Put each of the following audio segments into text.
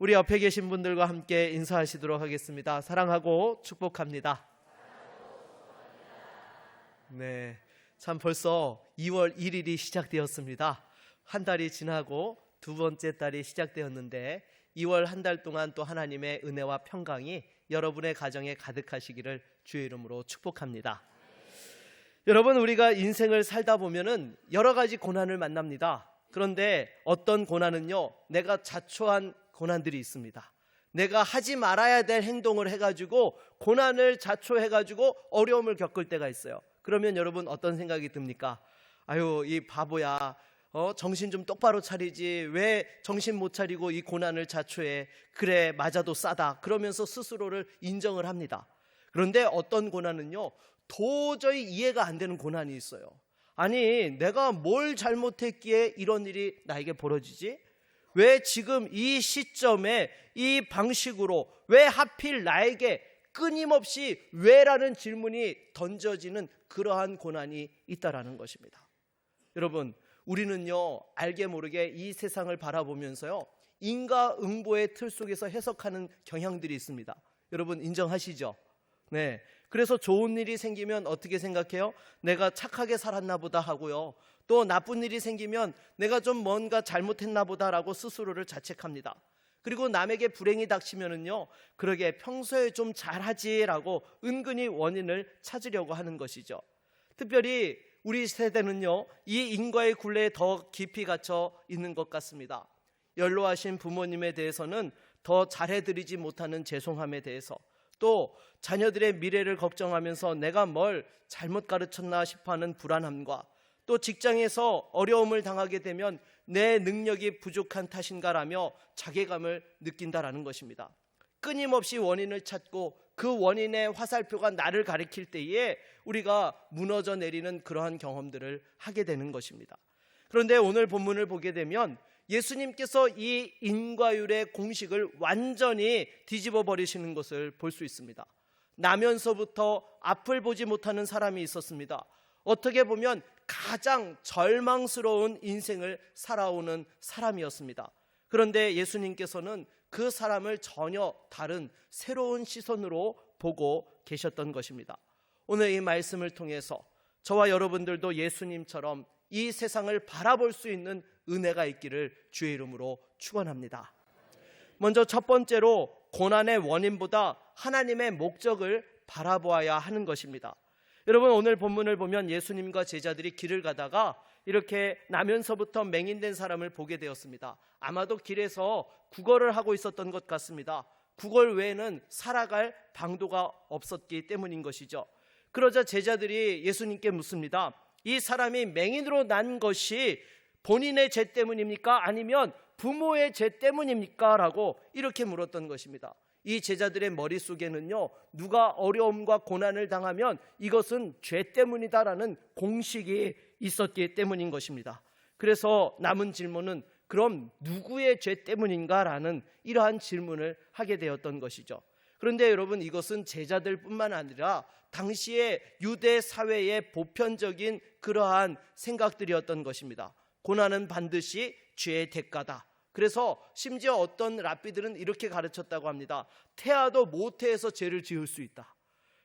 우리 옆에 계신 분들과 함께 인사하시도록 하겠습니다. 사랑하고 축복합니다. 네, 참 벌써 2월 1일이 시작되었습니다. 한 달이 지나고 두 번째 달이 시작되었는데 2월 한 달 동안 또 하나님의 은혜와 평강이 여러분의 가정에 가득하시기를 주의 이름으로 축복합니다. 여러분, 우리가 인생을 살다 보면은 여러 가지 고난을 만납니다. 그런데 어떤 고난은요, 내가 자초한 고난들이 있습니다. 내가 하지 말아야 될 행동을 해가지고 고난을 자초해가지고 어려움을 겪을 때가 있어요. 그러면 여러분 어떤 생각이 듭니까? 아유, 이 바보야, 정신 좀 똑바로 차리지, 왜 정신 못 차리고 이 고난을 자초해? 그래, 맞아도 싸다. 그러면서 스스로를 인정을 합니다. 그런데 어떤 고난은요, 도저히 이해가 안 되는 고난이 있어요. 아니, 내가 뭘 잘못했기에 이런 일이 나에게 벌어지지? 왜 지금 이 시점에 이 방식으로 왜 하필 나에게 끊임없이 왜라는 질문이 던져지는 그러한 고난이 있다라는 것입니다. 여러분, 우리는요, 알게 모르게 이 세상을 바라보면서요, 인과응보의 틀 속에서 해석하는 경향들이 있습니다. 여러분 인정하시죠? 네. 그래서 좋은 일이 생기면 어떻게 생각해요? 내가 착하게 살았나 보다 하고요, 또 나쁜 일이 생기면 내가 좀 뭔가 잘못했나 보다라고 스스로를 자책합니다. 그리고 남에게 불행이 닥치면은요, 그러게 평소에 좀 잘하지라고 은근히 원인을 찾으려고 하는 것이죠. 특별히 우리 세대는요, 이 인과의 굴레에 더 깊이 갇혀 있는 것 같습니다. 연로하신 부모님에 대해서는 더 잘해드리지 못하는 죄송함에 대해서, 또 자녀들의 미래를 걱정하면서 내가 뭘 잘못 가르쳤나 싶어하는 불안함과, 또 직장에서 어려움을 당하게 되면 내 능력이 부족한 탓인가라며 자괴감을 느낀다라는 것입니다. 끊임없이 원인을 찾고 그 원인의 화살표가 나를 가리킬 때에 우리가 무너져 내리는 그러한 경험들을 하게 되는 것입니다. 그런데 오늘 본문을 보게 되면 예수님께서 이 인과율의 공식을 완전히 뒤집어 버리시는 것을 볼 수 있습니다. 나면서부터 앞을 보지 못하는 사람이 있었습니다. 어떻게 보면 가장 절망스러운 인생을 살아오는 사람이었습니다. 그런데 예수님께서는 그 사람을 전혀 다른 새로운 시선으로 보고 계셨던 것입니다. 오늘 이 말씀을 통해서 저와 여러분들도 예수님처럼 이 세상을 바라볼 수 있는 은혜가 있기를 주의 이름으로 축원합니다. 먼저 첫 번째로 고난의 원인보다 하나님의 목적을 바라보아야 하는 것입니다. 여러분, 오늘 본문을 보면 예수님과 제자들이 길을 가다가 이렇게 나면서부터 맹인된 사람을 보게 되었습니다. 아마도 길에서 구걸을 하고 있었던 것 같습니다. 구걸 외에는 살아갈 방도가 없었기 때문인 것이죠. 그러자 제자들이 예수님께 묻습니다. 이 사람이 맹인으로 난 것이 본인의 죄 때문입니까? 아니면 부모의 죄 때문입니까? 라고 이렇게 물었던 것입니다. 이 제자들의 머릿속에는요, 누가 어려움과 고난을 당하면 이것은 죄 때문이다라는 공식이 있었기 때문인 것입니다. 그래서 남은 질문은 그럼 누구의 죄 때문인가라는 이러한 질문을 하게 되었던 것이죠. 그런데 여러분, 이것은 제자들뿐만 아니라 당시의 유대 사회의 보편적인 그러한 생각들이었던 것입니다. 고난은 반드시 죄의 대가다. 그래서 심지어 어떤 랍비들은 이렇게 가르쳤다고 합니다. 태아도 모태에서 죄를 지을 수 있다.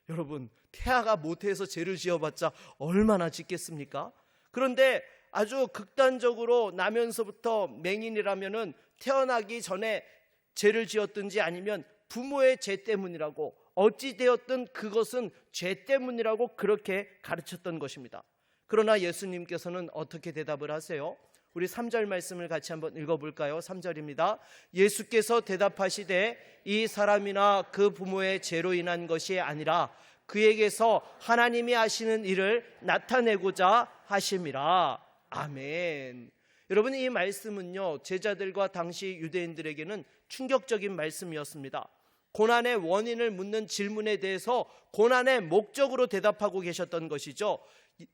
여러분, 태아가 모태에서 죄를 지어봤자 얼마나 짓겠습니까? 그런데 아주 극단적으로 나면서부터 맹인이라면은 태어나기 전에 죄를 지었든지 아니면 부모의 죄 때문이라고, 어찌되었든 그것은 죄 때문이라고 그렇게 가르쳤던 것입니다. 그러나 예수님께서는 어떻게 대답을 하세요? 우리 3절 말씀을 같이 한번 읽어볼까요? 3절입니다. 예수께서 대답하시되 이 사람이나 그 부모의 죄로 인한 것이 아니라 그에게서 하나님이 하시는 일을 나타내고자 하심이라. 아멘. 여러분, 이 말씀은요, 제자들과 당시 유대인들에게는 충격적인 말씀이었습니다. 고난의 원인을 묻는 질문에 대해서 고난의 목적으로 대답하고 계셨던 것이죠.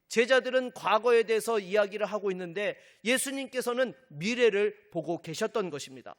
제자들은 과거에 대해서 이야기를 하고 있는데 예수님께서는 미래를 보고 계셨던 것입니다.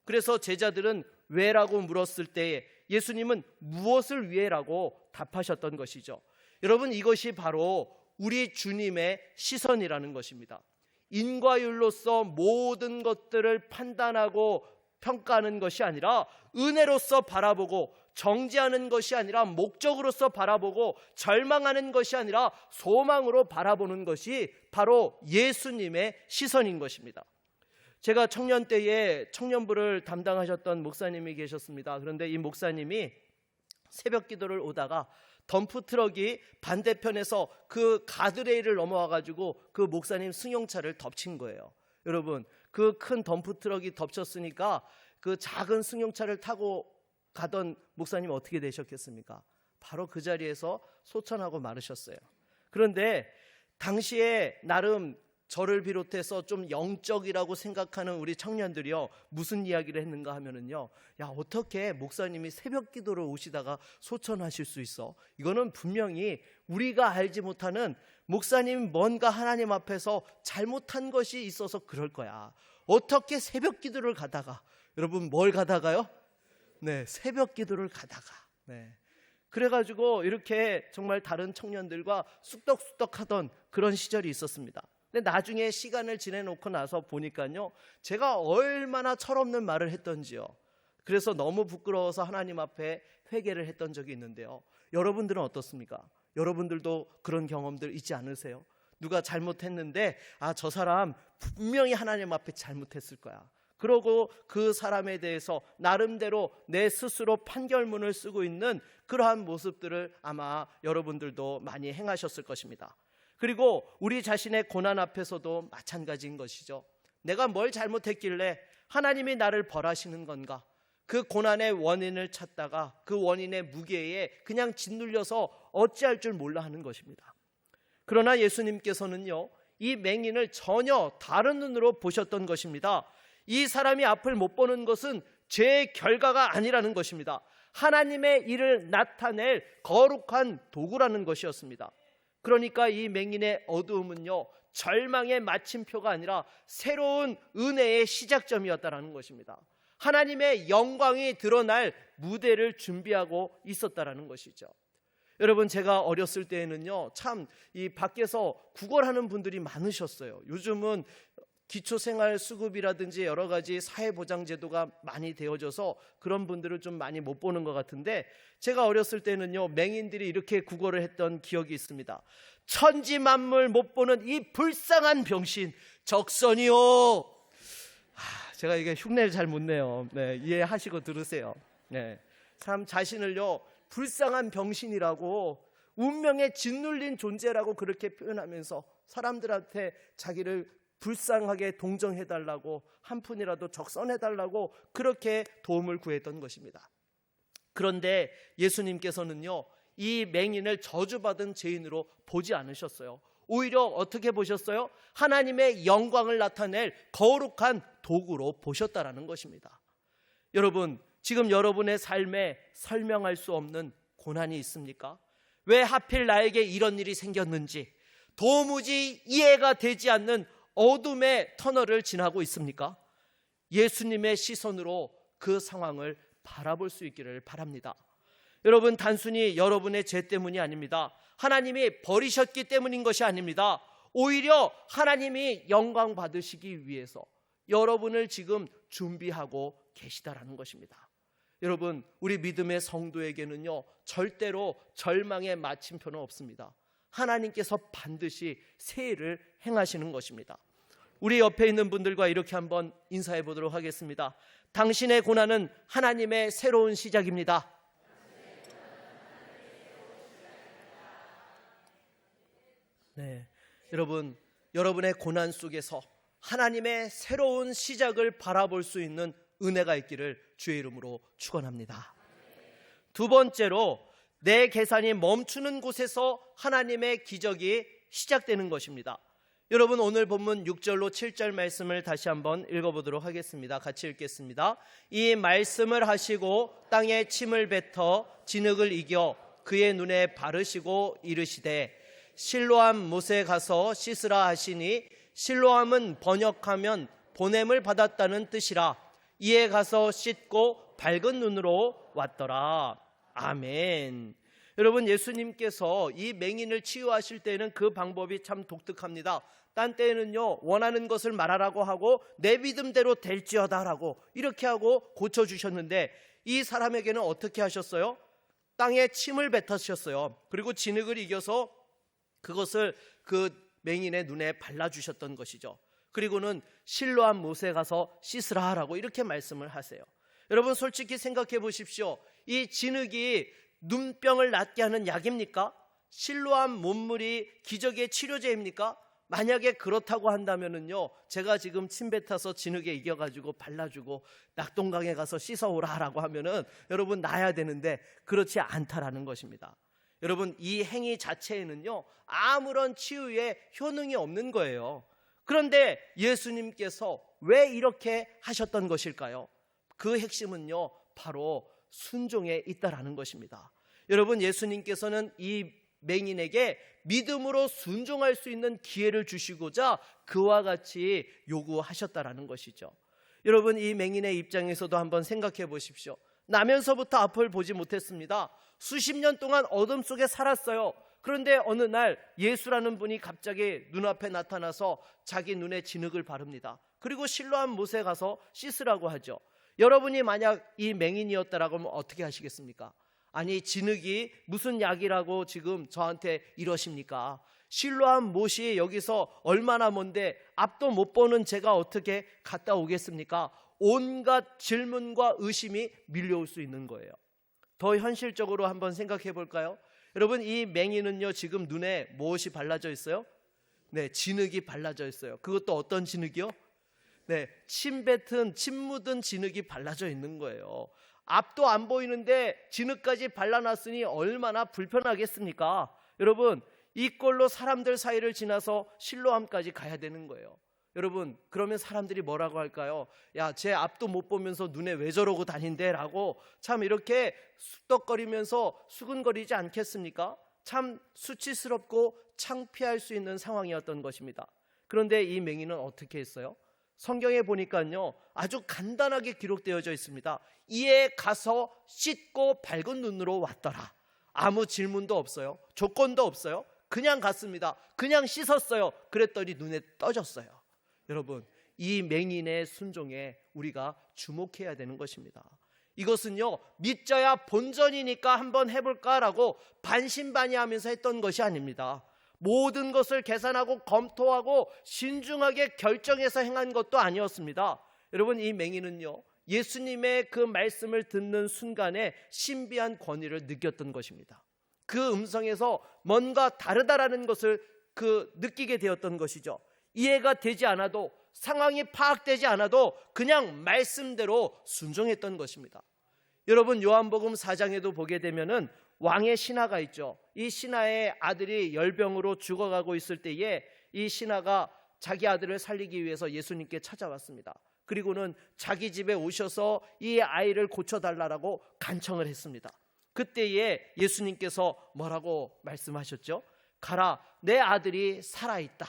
그래서 제자들은 왜라고 물었을 때에 예수님은 무엇을 위해라고 답하셨던 것이죠. 여러분, 이것이 바로 우리 주님의 시선이라는 것입니다. 인과율로서 모든 것들을 판단하고 평가하는 것이 아니라 은혜로서 바라보고, 정죄하는 것이 아니라 목적으로서 바라보고, 절망하는 것이 아니라 소망으로 바라보는 것이 바로 예수님의 시선인 것입니다. 제가 청년 때에 청년부를 담당하셨던 목사님이 계셨습니다. 그런데 이 목사님이 새벽 기도를 오다가 덤프트럭이 반대편에서 그 가드레일을 넘어와가지고 그 목사님 승용차를 덮친 거예요. 여러분, 그 큰 덤프트럭이 덮쳤으니까 그 작은 승용차를 타고 가던 목사님 어떻게 되셨겠습니까? 바로 그 자리에서 소천하고 마르셨어요. 그런데 당시에 나름 저를 비롯해서 좀 영적이라고 생각하는 우리 청년들이요, 무슨 이야기를 했는가 하면은요, 야, 어떻게 목사님이 새벽 기도를 오시다가 소천하실 수 있어? 이거는 분명히 우리가 알지 못하는 목사님 뭔가 하나님 앞에서 잘못한 것이 있어서 그럴 거야. 어떻게 새벽 기도를 가다가, 여러분 뭘 가다가요? 네, 새벽 기도를 가다가. 네. 그래가지고 이렇게 정말 다른 청년들과 쑥덕쑥덕 하던 그런 시절이 있었습니다. 근데 나중에 시간을 지내놓고 나서 보니까요, 제가 얼마나 철없는 말을 했던지요. 그래서 너무 부끄러워서 하나님 앞에 회개를 했던 적이 있는데요. 여러분들은 어떻습니까? 여러분들도 그런 경험들 있지 않으세요? 누가 잘못했는데 저 사람 분명히 하나님 앞에 잘못했을 거야. 그러고 그 사람에 대해서 나름대로 내 스스로 판결문을 쓰고 있는 그러한 모습들을 아마 여러분들도 많이 행하셨을 것입니다. 그리고 우리 자신의 고난 앞에서도 마찬가지인 것이죠. 내가 뭘 잘못했길래 하나님이 나를 벌하시는 건가? 그 고난의 원인을 찾다가 그 원인의 무게에 그냥 짓눌려서 어찌할 줄 몰라 하는 것입니다. 그러나 예수님께서는요, 이 맹인을 전혀 다른 눈으로 보셨던 것입니다. 이 사람이 앞을 못 보는 것은 죄의 결과가 아니라는 것입니다. 하나님의 일을 나타낼 거룩한 도구라는 것이었습니다. 그러니까 이 맹인의 어두움은요, 절망의 마침표가 아니라 새로운 은혜의 시작점이었다라는 것입니다. 하나님의 영광이 드러날 무대를 준비하고 있었다라는 것이죠. 여러분, 제가 어렸을 때에는요, 참 이 밖에서 구걸하는 분들이 많으셨어요. 요즘은 기초생활수급이라든지 여러 가지 사회보장제도가 많이 되어져서 그런 분들을 좀 많이 못 보는 것 같은데, 제가 어렸을 때는요, 맹인들이 이렇게 구걸을 했던 기억이 있습니다. 천지만물 못 보는 이 불쌍한 병신 적선이요. 제가 이게 흉내를 잘 못 내요. 네, 이해하시고 들으세요. 네, 참 자신을요, 불쌍한 병신이라고, 운명에 짓눌린 존재라고 그렇게 표현하면서 사람들한테 자기를 불쌍하게 동정해달라고, 한 푼이라도 적선해달라고 그렇게 도움을 구했던 것입니다. 그런데 예수님께서는요, 이 맹인을 저주받은 죄인으로 보지 않으셨어요. 오히려 어떻게 보셨어요? 하나님의 영광을 나타낼 거룩한 도구로 보셨다라는 것입니다. 여러분, 지금 여러분의 삶에 설명할 수 없는 고난이 있습니까? 왜 하필 나에게 이런 일이 생겼는지 도무지 이해가 되지 않는 어둠의 터널을 지나고 있습니까? 예수님의 시선으로 그 상황을 바라볼 수 있기를 바랍니다. 여러분, 단순히 여러분의 죄 때문이 아닙니다. 하나님이 버리셨기 때문인 것이 아닙니다. 오히려 하나님이 영광 받으시기 위해서 여러분을 지금 준비하고 계시다라는 것입니다. 여러분, 우리 믿음의 성도에게는요, 절대로 절망의 마침표는 없습니다. 하나님께서 반드시 새 일을 행하시는 것입니다. 우리 옆에 있는 분들과 이렇게 한번 인사해 보도록 하겠습니다. 당신의 고난은 하나님의 새로운 시작입니다. 네, 여러분, 여러분의 고난 속에서 하나님의 새로운 시작을 바라볼 수 있는 은혜가 있기를 주의 이름으로 축원합니다. 두 번째로, 내 계산이 멈추는 곳에서 하나님의 기적이 시작되는 것입니다. 여러분, 오늘 본문 6절로 7절 말씀을 다시 한번 읽어보도록 하겠습니다. 같이 읽겠습니다. 이 말씀을 하시고 땅에 침을 뱉어 진흙을 이겨 그의 눈에 바르시고 이르시되 실로암 못에 가서 씻으라 하시니, 실로암은 번역하면 보냄을 받았다는 뜻이라. 이에 가서 씻고 밝은 눈으로 왔더라. 아멘. 여러분, 예수님께서 이 맹인을 치유하실 때는 그 방법이 참 독특합니다. 딴 때에는요 원하는 것을 말하라고 하고 내 믿음대로 될지어다라고 이렇게 하고 고쳐주셨는데, 이 사람에게는 어떻게 하셨어요? 땅에 침을 뱉으셨어요. 그리고 진흙을 이겨서 그것을 그 맹인의 눈에 발라주셨던 것이죠. 그리고는 실로암 못에 가서 씻으라 하라고 이렇게 말씀을 하세요. 여러분 솔직히 생각해 보십시오. 이 진흙이 눈병을 낫게 하는 약입니까? 실로암 못물이 기적의 치료제입니까? 만약에 그렇다고 한다면은요 제가 지금 침 뱉어서 진흙에 이겨가지고 발라주고 낙동강에 가서 씻어오라 라고 하면은 여러분 나야 되는데 그렇지 않다라는 것입니다. 여러분 이 행위 자체에는요 아무런 치유의 효능이 없는 거예요. 그런데 예수님께서 왜 이렇게 하셨던 것일까요? 그 핵심은요 바로 순종에 있다라는 것입니다. 여러분 예수님께서는 이 맹인에게 믿음으로 순종할 수 있는 기회를 주시고자 그와 같이 요구하셨다라는 것이죠. 여러분 이 맹인의 입장에서도 한번 생각해 보십시오. 나면서부터 앞을 보지 못했습니다. 수십 년 동안 어둠 속에 살았어요. 그런데 어느 날 예수라는 분이 갑자기 눈앞에 나타나서 자기 눈에 진흙을 바릅니다. 그리고 실로암 못에 가서 씻으라고 하죠. 여러분이 만약 이 맹인이었다라고 하면 어떻게 하시겠습니까? 아니 진흙이 무슨 약이라고 지금 저한테 이러십니까? 실로암 못이 여기서 얼마나 먼데 앞도 못 보는 제가 어떻게 갔다 오겠습니까? 온갖 질문과 의심이 밀려올 수 있는 거예요. 더 현실적으로 한번 생각해 볼까요? 여러분 이 맹인은요 지금 눈에 무엇이 발라져 있어요? 네, 진흙이 발라져 있어요. 그것도 어떤 진흙이요? 네, 침 묻은 진흙이 발라져 있는 거예요. 앞도 안 보이는데 진흙까지 발라놨으니 얼마나 불편하겠습니까? 여러분 이 꼴로 사람들 사이를 지나서 실로암까지 가야 되는 거예요. 여러분 그러면 사람들이 뭐라고 할까요? 야, 쟤 앞도 못 보면서 눈에 왜 저러고 다닌대? 라고 참 이렇게 쑥덕거리면서 수근거리지 않겠습니까? 참 수치스럽고 창피할 수 있는 상황이었던 것입니다. 그런데 이 맹인은 어떻게 했어요? 성경에 보니까요 아주 간단하게 기록되어져 있습니다. 이에 가서 씻고 밝은 눈으로 왔더라. 아무 질문도 없어요. 조건도 없어요. 그냥 갔습니다. 그냥 씻었어요. 그랬더니 눈에 떠졌어요. 여러분 이 맹인의 순종에 우리가 주목해야 되는 것입니다. 이것은요 믿져야 본전이니까 한번 해볼까라고 반신반의하면서 했던 것이 아닙니다. 모든 것을 계산하고 검토하고 신중하게 결정해서 행한 것도 아니었습니다. 여러분 이 맹인은요 예수님의 그 말씀을 듣는 순간에 신비한 권위를 느꼈던 것입니다. 그 음성에서 뭔가 다르다라는 것을 느끼게 되었던 것이죠. 이해가 되지 않아도 상황이 파악되지 않아도 그냥 말씀대로 순종했던 것입니다. 여러분 요한복음 4장에도 보게 되면은 왕의 신하가 있죠. 이 신하의 아들이 열병으로 죽어가고 있을 때에 이 신하가 자기 아들을 살리기 위해서 예수님께 찾아왔습니다. 그리고는 자기 집에 오셔서 이 아이를 고쳐달라고 간청을 했습니다. 그때에 예수님께서 뭐라고 말씀하셨죠? 가라, 내 아들이 살아있다.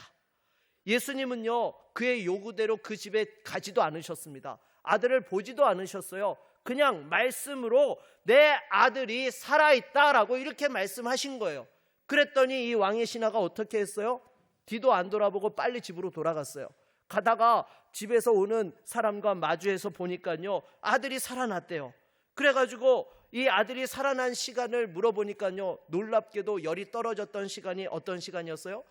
예수님은요 그의 요구대로 그 집에 가지도 않으셨습니다. 아들을 보지도 않으셨어요. 그냥 말씀으로 내 아들이 살아있다라고 이렇게 말씀하신 거예요. 그랬더니 이 왕의 신하가 어떻게 했어요? 뒤도 안 돌아보고 빨리 집으로 돌아갔어요. 가다가 집에서 오는 사람과 마주해서 보니까요 아들이 살아났대요. 그래가지고 이 아들이 살아난 시간을 물어보니까요 놀랍게도 열이 떨어졌던 시간이 어떤 시간이었어요?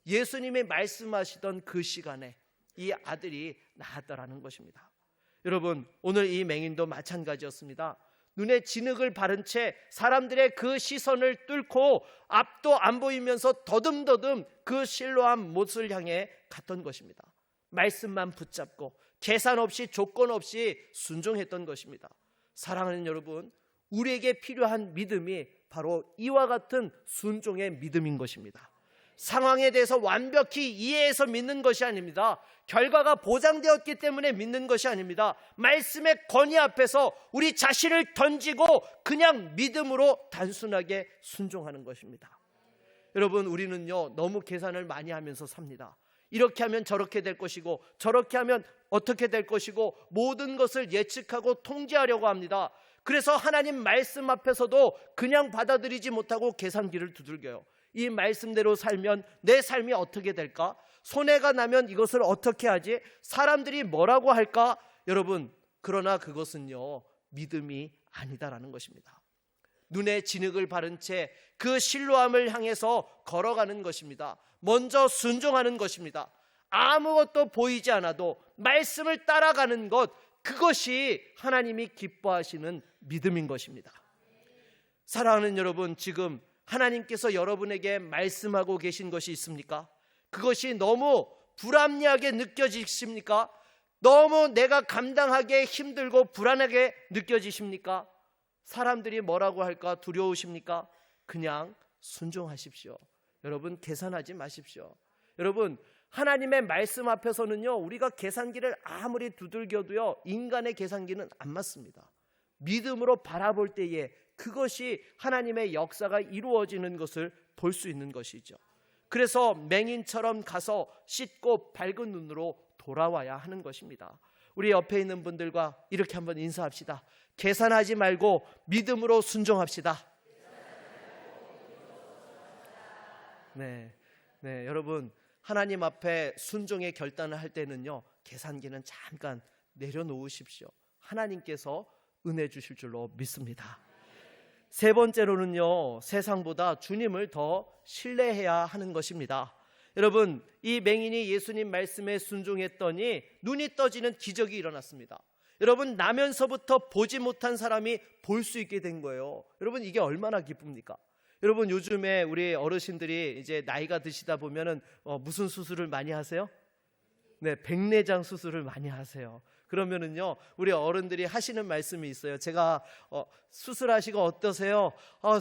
예수님이 말씀하시던 그 시간에 이 아들이 나았다라는 것입니다. 여러분 오늘 이 맹인도 마찬가지였습니다. 눈에 진흙을 바른 채 사람들의 그 시선을 뚫고 앞도 안 보이면서 더듬더듬 그 실로암 못을 향해 갔던 것입니다. 말씀만 붙잡고 계산 없이 조건 없이 순종했던 것입니다. 사랑하는 여러분, 우리에게 필요한 믿음이 바로 이와 같은 순종의 믿음인 것입니다. 상황에 대해서 완벽히 이해해서 믿는 것이 아닙니다. 결과가 보장되었기 때문에 믿는 것이 아닙니다. 말씀의 권위 앞에서 우리 자신을 던지고 그냥 믿음으로 단순하게 순종하는 것입니다. 여러분 우리는요 너무 계산을 많이 하면서 삽니다. 이렇게 하면 저렇게 될 것이고 저렇게 하면 어떻게 될 것이고 모든 것을 예측하고 통제하려고 합니다. 그래서 하나님 말씀 앞에서도 그냥 받아들이지 못하고 계산기를 두들겨요. 이 말씀대로 살면 내 삶이 어떻게 될까? 손해가 나면 이것을 어떻게 하지? 사람들이 뭐라고 할까? 여러분, 그러나 그것은요, 믿음이 아니다라는 것입니다. 눈에 진흙을 바른 채 그 실로암을 향해서 걸어가는 것입니다. 먼저 순종하는 것입니다. 아무것도 보이지 않아도 말씀을 따라가는 것, 그것이 하나님이 기뻐하시는 믿음인 것입니다. 사랑하는 여러분, 지금 하나님께서 여러분에게 말씀하고 계신 것이 있습니까? 그것이 너무 불합리하게 느껴지십니까? 너무 내가 감당하기 힘들고 불안하게 느껴지십니까? 사람들이 뭐라고 할까 두려우십니까? 그냥 순종하십시오. 여러분, 계산하지 마십시오. 여러분, 하나님의 말씀 앞에서는요, 우리가 계산기를 아무리 두들겨도요, 인간의 계산기는 안 맞습니다. 믿음으로 바라볼 때에 그것이 하나님의 역사가 이루어지는 것을 볼 수 있는 것이죠. 그래서 맹인처럼 가서 씻고 밝은 눈으로 돌아와야 하는 것입니다. 우리 옆에 있는 분들과 이렇게 한번 인사합시다. 계산하지 말고 믿음으로 순종합시다. 네, 여러분, 하나님 앞에 순종의 결단을 할 때는요, 계산기는 잠깐 내려놓으십시오. 하나님께서 은혜 주실 줄로 믿습니다. 세 번째로는요, 세상보다 주님을 더 신뢰해야 하는 것입니다. 여러분, 이 맹인이 예수님 말씀에 순종했더니 눈이 떠지는 기적이 일어났습니다. 여러분, 나면서부터 보지 못한 사람이 볼 수 있게 된 거예요. 여러분, 이게 얼마나 기쁩니까? 여러분, 요즘에 우리 어르신들이 이제 나이가 드시다 보면은 무슨 수술을 많이 하세요? 네, 백내장 수술을 많이 하세요. 그러면은요, 우리 어른들이 하시는 말씀이 있어요. 제가 수술하시고 어떠세요?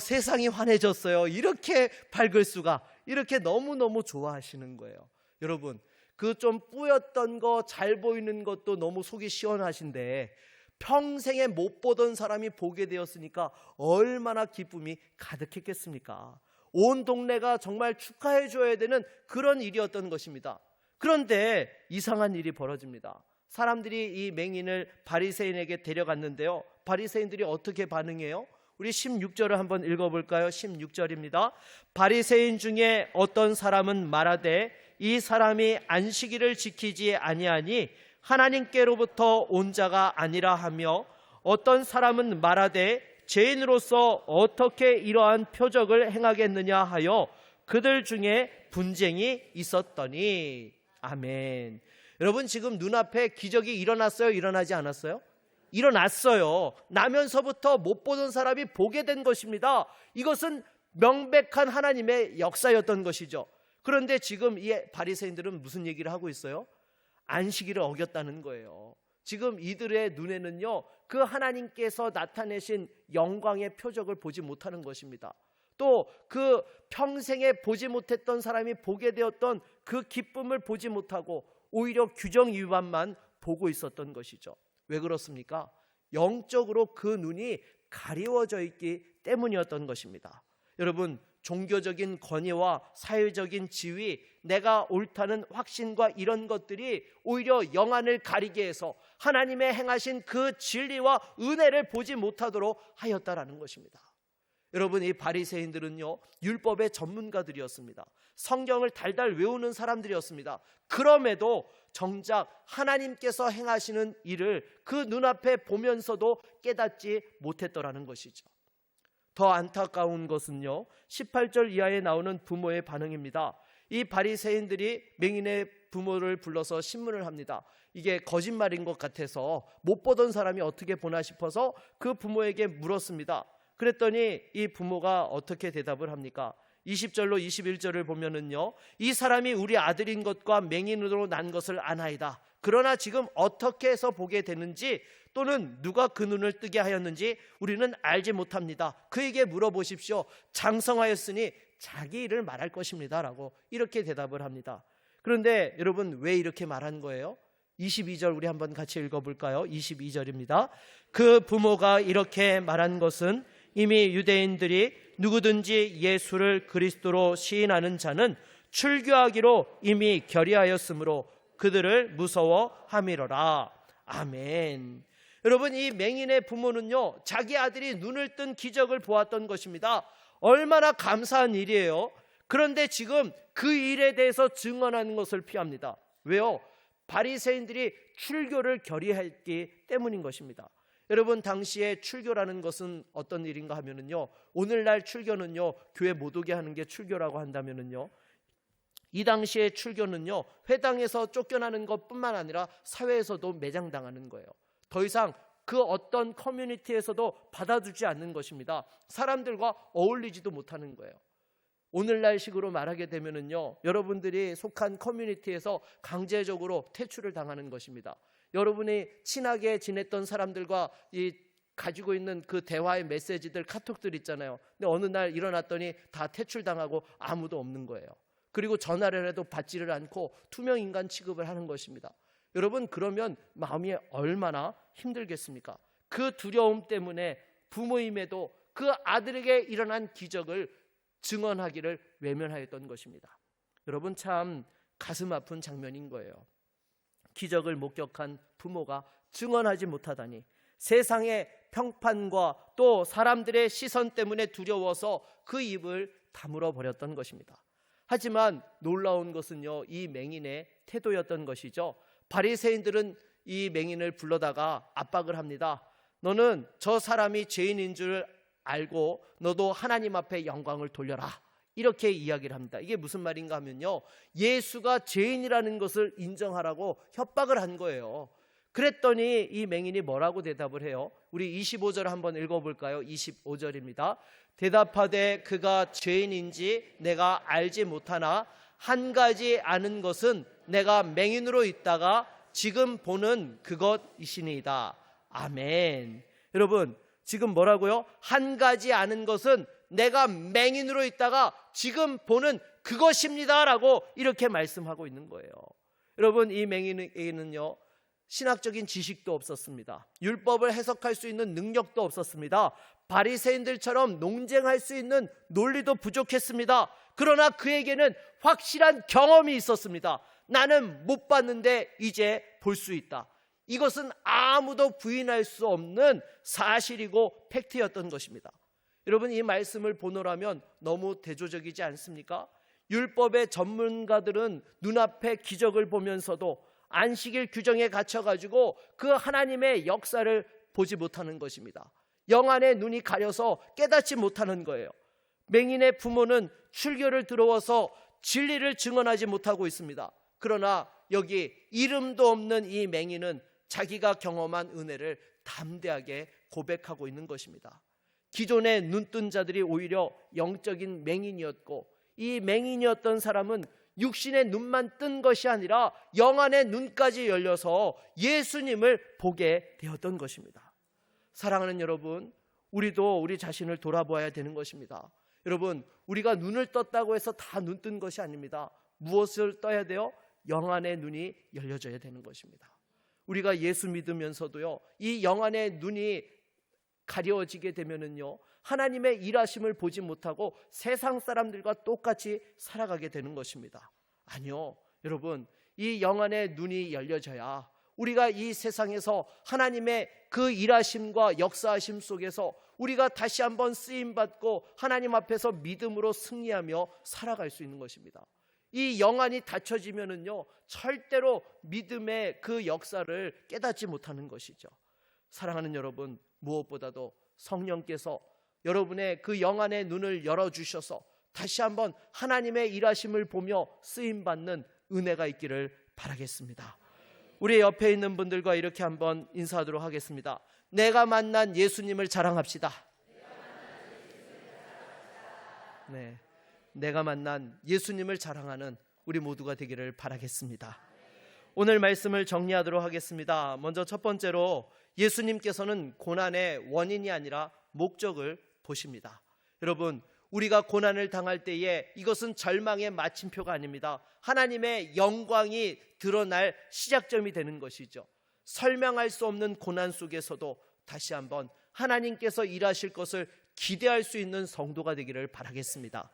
세상이 환해졌어요. 이렇게 밝을 수가, 이렇게 너무너무 좋아하시는 거예요. 여러분, 그 좀 뿌였던 거, 잘 보이는 것도 너무 속이 시원하신데 평생에 못 보던 사람이 보게 되었으니까 얼마나 기쁨이 가득했겠습니까? 온 동네가 정말 축하해 줘야 되는 그런 일이었던 것입니다. 그런데 이상한 일이 벌어집니다. 사람들이 이 맹인을 바리새인에게 데려갔는데요, 바리새인들이 어떻게 반응해요? 우리 16절을 한번 읽어볼까요? 16절입니다. 바리새인 중에 어떤 사람은 말하되 이 사람이 안식일을 지키지 아니하니 하나님께로부터 온 자가 아니라 하며, 어떤 사람은 말하되 죄인으로서 어떻게 이러한 표적을 행하겠느냐 하여 그들 중에 분쟁이 있었더니. 아멘. 여러분, 지금 눈앞에 기적이 일어났어요? 일어나지 않았어요? 일어났어요. 나면서부터 못 보던 사람이 보게 된 것입니다. 이것은 명백한 하나님의 역사였던 것이죠. 그런데 지금 이 바리새인들은 무슨 얘기를 하고 있어요? 안식일을 어겼다는 거예요. 지금 이들의 눈에는요, 그 하나님께서 나타내신 영광의 표적을 보지 못하는 것입니다. 또 그 평생에 보지 못했던 사람이 보게 되었던 그 기쁨을 보지 못하고 오히려 규정 위반만 보고 있었던 것이죠. 왜 그렇습니까? 영적으로 그 눈이 가리워져 있기 때문이었던 것입니다. 여러분, 종교적인 권위와 사회적인 지위, 내가 옳다는 확신과 이런 것들이 오히려 영안을 가리게 해서 하나님의 행하신 그 진리와 은혜를 보지 못하도록 하였다라는 것입니다. 여러분, 이 바리새인들은요, 율법의 전문가들이었습니다. 성경을 달달 외우는 사람들이었습니다. 그럼에도 정작 하나님께서 행하시는 일을 그 눈앞에 보면서도 깨닫지 못했더라는 것이죠. 더 안타까운 것은요, 18절 이하에 나오는 부모의 반응입니다. 이 바리새인들이 맹인의 부모를 불러서 신문을 합니다. 이게 거짓말인 것 같아서 못 보던 사람이 어떻게 보나 싶어서 그 부모에게 물었습니다. 그랬더니 이 부모가 어떻게 대답을 합니까? 20절로 21절을 보면은요, 이 사람이 우리 아들인 것과 맹인으로 난 것을 아나이다. 그러나 지금 어떻게 해서 보게 되는지 또는 누가 그 눈을 뜨게 하였는지 우리는 알지 못합니다. 그에게 물어보십시오. 장성하였으니 자기 일을 말할 것입니다 라고 이렇게 대답을 합니다. 그런데 여러분, 왜 이렇게 말한 거예요? 22절 우리 한번 같이 읽어볼까요? 22절입니다. 그 부모가 이렇게 말한 것은 이미 유대인들이 누구든지 예수를 그리스도로 시인하는 자는 출교하기로 이미 결의하였으므로 그들을 무서워함이로라. 아멘. 여러분, 이 맹인의 부모는요, 자기 아들이 눈을 뜬 기적을 보았던 것입니다. 얼마나 감사한 일이에요. 그런데 지금 그 일에 대해서 증언하는 것을 피합니다. 왜요? 바리새인들이 출교를 결의했기 때문인 것입니다. 여러분, 당시에 출교라는 것은 어떤 일인가 하면은요, 오늘날 출교는요, 교회 못 오게 하는 게 출교라고 한다면은요, 이 당시에 출교는요, 회당에서 쫓겨나는 것뿐만 아니라 사회에서도 매장당하는 거예요. 더 이상 그 어떤 커뮤니티에서도 받아주지 않는 것입니다. 사람들과 어울리지도 못하는 거예요. 오늘날 식으로 말하게 되면은요, 여러분들이 속한 커뮤니티에서 강제적으로 퇴출을 당하는 것입니다. 여러분이 친하게 지냈던 사람들과 가지고 있는 그 대화의 메시지들, 카톡들 있잖아요. 근데 어느 날 일어났더니 다 퇴출당하고 아무도 없는 거예요. 그리고 전화를 해도 받지를 않고 투명인간 취급을 하는 것입니다. 여러분, 그러면 마음이 얼마나 힘들겠습니까? 그 두려움 때문에 부모임에도 그 아들에게 일어난 기적을 증언하기를 외면하였던 것입니다. 여러분, 참 가슴 아픈 장면인 거예요. 기적을 목격한 부모가 증언하지 못하다니, 세상의 평판과 또 사람들의 시선 때문에 두려워서 그 입을 다물어 버렸던 것입니다. 하지만 놀라운 것은요, 이 맹인의 태도였던 것이죠. 바리새인들은 이 맹인을 불러다가 압박을 합니다. 너는 저 사람이 죄인인 줄 알고 너도 하나님 앞에 영광을 돌려라, 이렇게 이야기를 합니다. 이게 무슨 말인가 하면요, 예수가 죄인이라는 것을 인정하라고 협박을 한 거예요. 그랬더니 이 맹인이 뭐라고 대답을 해요? 우리 25절 한번 읽어볼까요? 25절입니다. 대답하되 그가 죄인인지 내가 알지 못하나 한 가지 아는 것은 내가 맹인으로 있다가 지금 보는 그것이시니이다. 아멘. 여러분, 지금 뭐라고요? 한 가지 아는 것은 내가 맹인으로 있다가 지금 보는 그것입니다 라고 이렇게 말씀하고 있는 거예요. 여러분, 이 맹인에게는요, 신학적인 지식도 없었습니다. 율법을 해석할 수 있는 능력도 없었습니다. 바리새인들처럼 논쟁할 수 있는 논리도 부족했습니다. 그러나 그에게는 확실한 경험이 있었습니다. 나는 못 봤는데 이제 볼 수 있다. 이것은 아무도 부인할 수 없는 사실이고 팩트였던 것입니다. 여러분, 이 말씀을 보노라면 너무 대조적이지 않습니까? 율법의 전문가들은 눈앞에 기적을 보면서도 안식일 규정에 갇혀가지고 그 하나님의 역사를 보지 못하는 것입니다. 영안의 눈이 가려서 깨닫지 못하는 거예요. 맹인의 부모는 출교를 들어와서 진리를 증언하지 못하고 있습니다. 그러나 여기 이름도 없는 이 맹인은 자기가 경험한 은혜를 담대하게 고백하고 있는 것입니다. 기존의 눈뜬 자들이 오히려 영적인 맹인이었고, 이 맹인이었던 사람은 육신의 눈만 뜬 것이 아니라 영안의 눈까지 열려서 예수님을 보게 되었던 것입니다. 사랑하는 여러분, 우리도 우리 자신을 돌아보아야 되는 것입니다. 여러분, 우리가 눈을 떴다고 해서 다 눈 뜬 것이 아닙니다. 무엇을 떠야 돼요? 영안의 눈이 열려져야 되는 것입니다. 우리가 예수 믿으면서도요, 이 영안의 눈이 가려지게 되면은요, 하나님의 일하심을 보지 못하고 세상 사람들과 똑같이 살아가게 되는 것입니다. 아니요, 여러분, 이 영안의 눈이 열려져야 우리가 이 세상에서 하나님의 그 일하심과 역사하심 속에서 우리가 다시 한번 쓰임받고 하나님 앞에서 믿음으로 승리하며 살아갈 수 있는 것입니다. 이 영안이 닫혀지면은요, 절대로 믿음의 그 역사를 깨닫지 못하는 것이죠. 사랑하는 여러분, 무엇보다도 성령께서 여러분의 그 영안의 눈을 열어주셔서 다시 한번 하나님의 일하심을 보며 쓰임받는 은혜가 있기를 바라겠습니다. 우리 옆에 있는 분들과 이렇게 한번 인사하도록 하겠습니다. 내가 만난 예수님을 자랑합시다. 네, 내가 만난 예수님을 자랑하는 우리 모두가 되기를 바라겠습니다. 오늘 말씀을 정리하도록 하겠습니다. 먼저 첫 번째로, 예수님께서는 고난의 원인이 아니라 목적을 보십니다. 여러분, 우리가 고난을 당할 때에 이것은 절망의 마침표가 아닙니다. 하나님의 영광이 드러날 시작점이 되는 것이죠. 설명할 수 없는 고난 속에서도 다시 한번 하나님께서 일하실 것을 기대할 수 있는 성도가 되기를 바라겠습니다.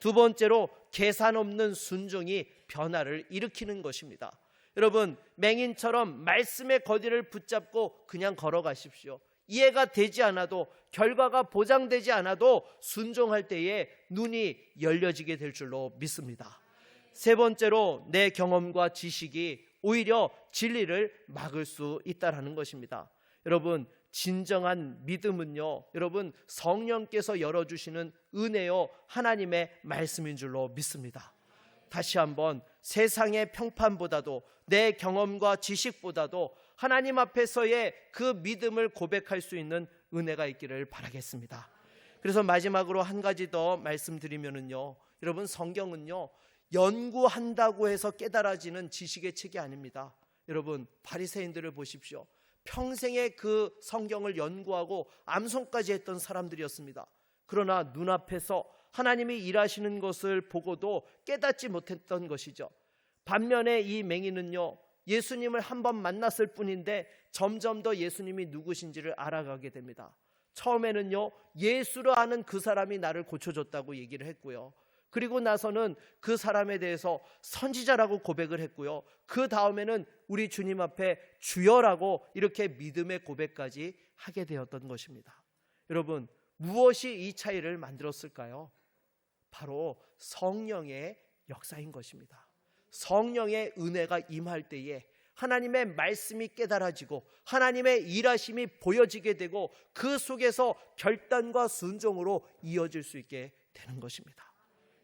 두 번째로, 계산 없는 순종이 변화를 일으키는 것입니다. 여러분, 맹인처럼 말씀의 거리를 붙잡고 그냥 걸어가십시오. 이해가 되지 않아도, 결과가 보장되지 않아도 순종할 때에 눈이 열려지게 될 줄로 믿습니다. 세 번째로, 내 경험과 지식이 오히려 진리를 막을 수 있다는 것입니다. 여러분, 진정한 믿음은요, 여러분, 성령께서 열어주시는 은혜요, 하나님의 말씀인 줄로 믿습니다. 다시 한번, 세상의 평판보다도, 내 경험과 지식보다도 하나님 앞에서의 그 믿음을 고백할 수 있는 은혜가 있기를 바라겠습니다. 그래서 마지막으로 한 가지 더 말씀드리면은요, 여러분, 성경은요, 연구한다고 해서 깨달아지는 지식의 책이 아닙니다. 여러분, 바리새인들을 보십시오. 평생에 그 성경을 연구하고 암송까지 했던 사람들이었습니다. 그러나 눈앞에서 하나님이 일하시는 것을 보고도 깨닫지 못했던 것이죠. 반면에 이 맹인은요, 예수님을 한번 만났을 뿐인데 점점 더 예수님이 누구신지를 알아가게 됩니다. 처음에는요, 예수로 아는 그 사람이 나를 고쳐줬다고 얘기를 했고요, 그리고 나서는 그 사람에 대해서 선지자라고 고백을 했고요, 그 다음에는 우리 주님 앞에 주여라고 이렇게 믿음의 고백까지 하게 되었던 것입니다. 여러분, 무엇이 이 차이를 만들었을까요? 바로 성령의 역사인 것입니다. 성령의 은혜가 임할 때에 하나님의 말씀이 깨달아지고 하나님의 일하심이 보여지게 되고 그 속에서 결단과 순종으로 이어질 수 있게 되는 것입니다.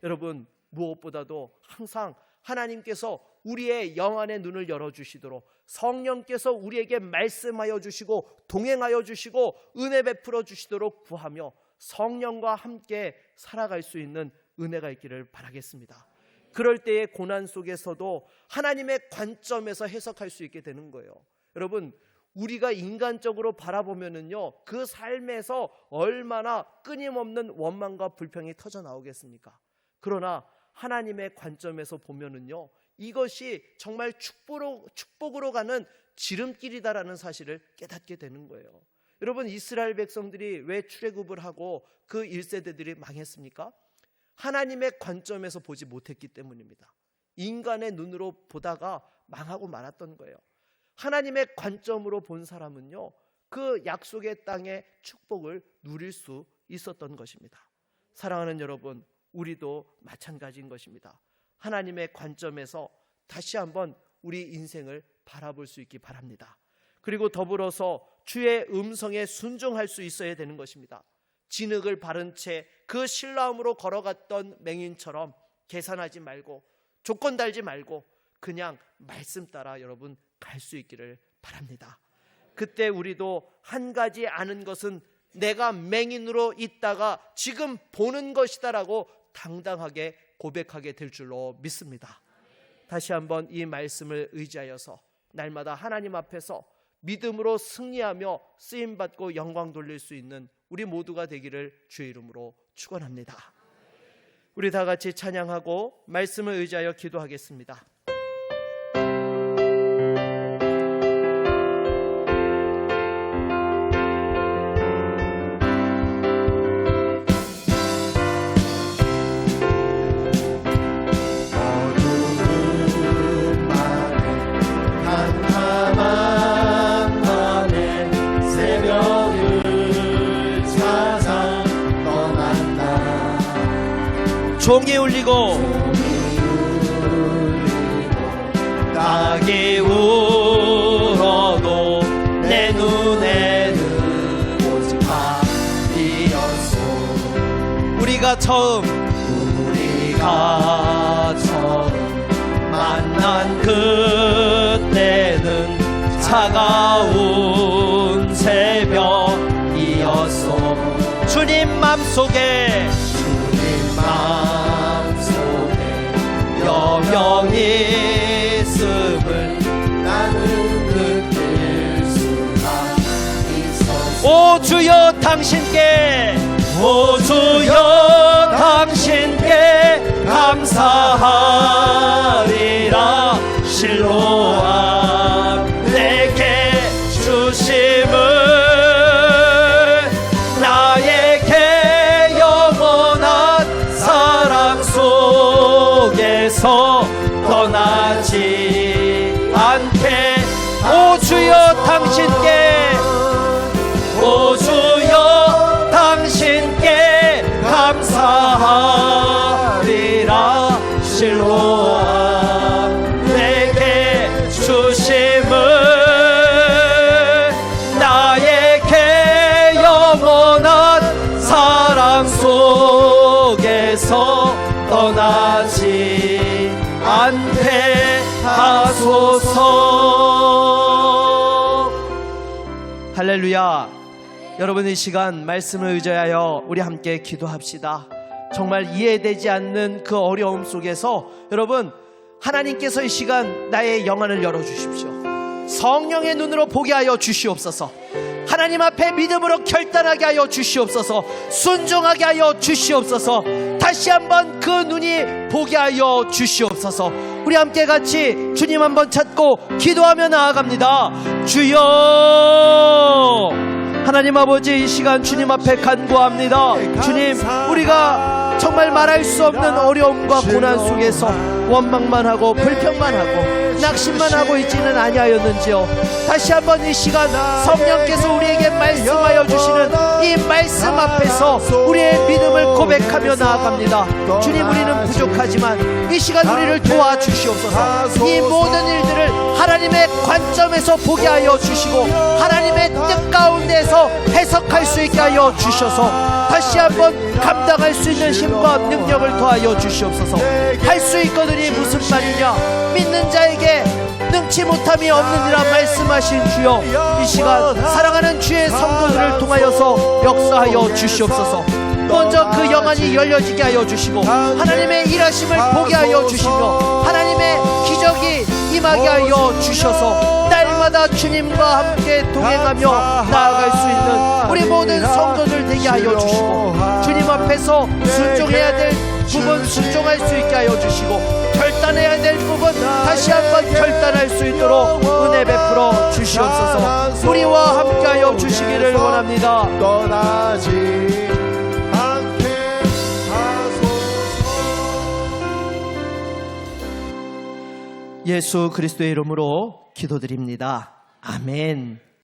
여러분, 무엇보다도 항상 하나님께서 우리의 영안의 눈을 열어주시도록 성령께서 우리에게 말씀하여 주시고 동행하여 주시고 은혜 베풀어 주시도록 구하며 성령과 함께 살아갈 수 있는 은혜가 있기를 바라겠습니다. 그럴 때의 고난 속에서도 하나님의 관점에서 해석할 수 있게 되는 거예요. 여러분, 우리가 인간적으로 바라보면은요, 그 삶에서 얼마나 끊임없는 원망과 불평이 터져 나오겠습니까? 그러나 하나님의 관점에서 보면은요, 이것이 정말 축복으로 가는 지름길이다라는 사실을 깨닫게 되는 거예요. 여러분, 이스라엘 백성들이 왜 출애굽을 하고 그 1세대들이 망했습니까? 하나님의 관점에서 보지 못했기 때문입니다. 인간의 눈으로 보다가 망하고 말았던 거예요. 하나님의 관점으로 본 사람은요, 그 약속의 땅의 축복을 누릴 수 있었던 것입니다. 사랑하는 여러분, 우리도 마찬가지인 것입니다. 하나님의 관점에서 다시 한번 우리 인생을 바라볼 수 있기 바랍니다. 그리고 더불어서 주의 음성에 순종할 수 있어야 되는 것입니다. 진흙을 바른 채 그 신라움으로 걸어갔던 맹인처럼 계산하지 말고 조건 달지 말고 그냥 말씀 따라 여러분 갈 수 있기를 바랍니다. 그때 우리도 한 가지 아는 것은 내가 맹인으로 있다가 지금 보는 것이다라고 당당하게 고백하게 될 줄로 믿습니다. 다시 한번 이 말씀을 의지하여서 날마다 하나님 앞에서 믿음으로 승리하며 쓰임받고 영광 돌릴 수 있는 우리 모두가 되기를 주의 이름으로 축원합니다. 우리 다 같이 찬양하고 말씀을 의지하여 기도하겠습니다. 종이 울리고 낙이 울어도 내 눈에는 오직 밤이었소. 우리가 처음 만난 그때는 차가운 새벽이었소. 주님 맘속에 여명이 있음을 나는 느낄 수가 있었어. 오 주여 당신께, 오 주여 당신께 감사하리라. 실로암 내게 주심을 나에게 영원한 사랑 속에서 떠나지 않게. 오 주여 당신께, 오 대하소서. 할렐루야. 여러분, 이 시간 말씀을 의지하여 우리 함께 기도합시다. 정말 이해되지 않는 그 어려움 속에서 여러분, 하나님께서 이 시간 나의 영안을 열어주십시오. 성령의 눈으로 보게 하여 주시옵소서. 하나님 앞에 믿음으로 결단하게 하여 주시옵소서. 순종하게 하여 주시옵소서. 다시 한번 그 눈이 보게 하여 주시옵소서. 우리 함께 같이 주님 한번 찾고 기도하며 나아갑니다. 주여, 하나님 아버지, 이 시간 주님 앞에 간구합니다. 주님, 우리가 정말 말할 수 없는 어려움과 고난 속에서 원망만 하고 불평만 하고 낙심만 하고 있지는 아니하였는지요. 다시 한번 이 시간 성령께서 우리에게 말씀하여 주시는 이 말씀 앞에서 우리의 믿음을 고백하며 나아갑니다. 주님, 우리는 부족하지만 이 시간 우리를 도와주시옵소서. 이 모든 일들을 하나님의 관점에서 보게 하여 주시고 하나님의 뜻 가운데서 해석할 수 있게 하여 주셔서 다시 한번 감당할 수 있는 힘과 능력을 더하여 주시옵소서. 할 수 있거든이 무슨 말이냐? 믿는 자에게 능치 못함이 없느니라 말씀하신 주여, 이 시간 사랑하는 주의 성도들을 통하여서 역사하여 주시옵소서. 먼저 그 영안이 열려지게 하여 주시고 하나님의 일하심을 보게 하여 주시며 하나님의 기적이 임하게 하여 주셔서 날마다 주님과 함께 동행하며 나아갈 수 있는 우리 모든 성도들 되게 하여 주시고 주님 앞에서 순종해야 될 부분 순종할 수 있게 하여 주시고 결단해야 될 부분 다시 한번 결단할 수 있도록 은혜 베풀어 주시옵소서. 우리와 함께하여 주시기를 원합니다. 떠나지 않게 하소서. 예수 그리스도의 이름으로 기도드립니다. 아멘.